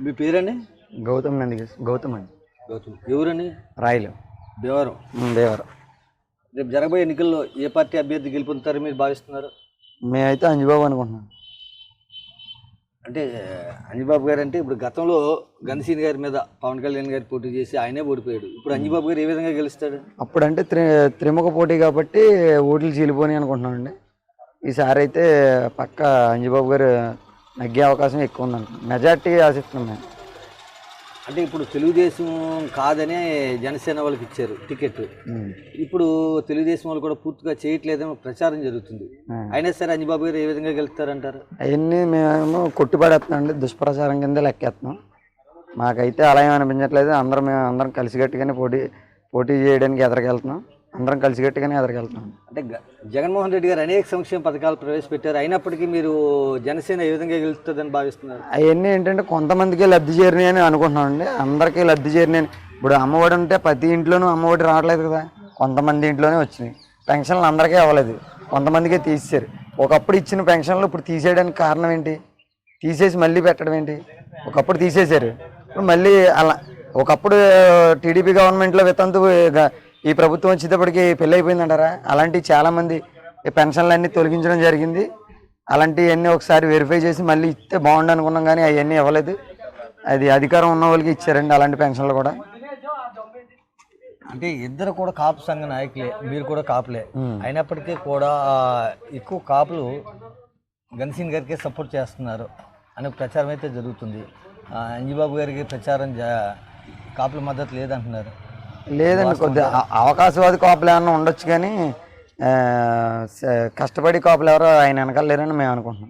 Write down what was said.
మీ పేరండి? గౌతమ్ అండి. గౌతమ్ అండి. గౌతమ్. ఎవరండి? రాయలు. భీమవరం. దేవరం. రేపు జరగబోయే ఎన్నికల్లో ఏ పార్టీ అభ్యర్థి గెలుపొందుతారని మీరు భావిస్తున్నారు? మేమైతే అంజబాబు అనుకుంటున్నాం. అంటే అంజిబాబు గారు అంటే ఇప్పుడు గతంలో గణసీని గారి మీద పవన్ కళ్యాణ్ గారు పోటీ చేసి ఆయనే ఓడిపోయాడు. ఇప్పుడు అంజిబాబు గారు ఏ విధంగా గెలుస్తాడు? అప్పుడంటే త్రిముఖ పోటీ కాబట్టి ఓట్లు చీలిపోని అనుకుంటున్నామండి. ఈసారి అయితే పక్క అంజబాబు గారు నగ్గే అవకాశం ఎక్కువ ఉందనుకుంటున్నాం. మెజార్టీ ఆశిస్తున్నాం మేము. అంటే ఇప్పుడు తెలుగుదేశం కాదనే జనసేన వాళ్ళకి ఇచ్చారు టికెట్. ఇప్పుడు తెలుగుదేశం వాళ్ళు కూడా పూర్తిగా చేయట్లేదని ప్రచారం జరుగుతుంది. అయినా సరే అంజిబాబు గారు ఏ విధంగా గెలుస్తారంటారు? అవన్నీ మేము కొట్టుపడేస్తున్నాం అండి. దుష్ప్రచారం కింద లెక్కేస్తున్నాం. మాకైతే అలా ఏం అనిపించట్లేదు. అందరం కలిసికట్టుగానే పోటీ చేయడానికి ఎదరికెళ్తున్నాం. అందరం కలిసికట్టుగానే ఎదరికెళ్తున్నాం. అంటే జగన్మోహన్ రెడ్డి గారు అనేక సంక్షేమ పథకాలు ప్రవేశపెట్టారు. అయినప్పటికీ మీరు జనసేన ఏ విధంగా గెలుస్తుందని భావిస్తున్నారు? అవన్నీ ఏంటంటే కొంతమందికి లబ్ధి చేరినాయి అని అనుకుంటున్నామండి. అందరికీ లబ్ధి చేరినాయి. ఇప్పుడు అమ్మఒడి ఉంటే ప్రతి ఇంట్లోనూ అమ్మఒడి రావట్లేదు కదా. కొంతమంది ఇంట్లోనే వచ్చినాయి. పెన్షన్లు అందరికీ అవ్వలేదు, కొంతమందికే తీసేశారు. ఒకప్పుడు ఇచ్చిన పెన్షన్లు ఇప్పుడు తీసేయడానికి కారణం ఏంటి? తీసేసి మళ్ళీ పెట్టడం ఏంటి? ఒకప్పుడు తీసేశారు, ఇప్పుడు మళ్ళీ అలా. ఒకప్పుడు టీడీపీ గవర్నమెంట్లో వితంతు ఈ ప్రభుత్వం వచ్చేటప్పటికి పెళ్ళి అయిపోయిందంటారా? అలాంటివి చాలామంది పెన్షన్లు అన్నీ తొలగించడం జరిగింది. అలాంటివన్నీ ఒకసారి వెరిఫై చేసి మళ్ళీ ఇస్తే బాగుండు అనుకున్నాం, కానీ అవన్నీ ఇవ్వలేదు. అది అధికారం ఉన్న వాళ్ళకి ఇచ్చారండి అలాంటి పెన్షన్లు కూడా. అంటే ఇద్దరు కూడా కాపు సంఘ నాయకులే, మీరు కూడా కాపులే. అయినప్పటికీ కూడా ఎక్కువ కాపులు గణసీన్ గారికి సపోర్ట్ చేస్తున్నారు అనే ప్రచారం అయితే జరుగుతుంది. అంజిబాబు గారికి ప్రచారం కాపుల మద్దతు లేదంటున్నారు. లేదండి, కొద్దిగా అవకాశవాది కాపులు ఏమన్నా ఉండొచ్చు, కానీ కష్టపడి కాపులు ఎవరో ఆయన వెనకాల లేరని మేము అనుకుంటున్నాం.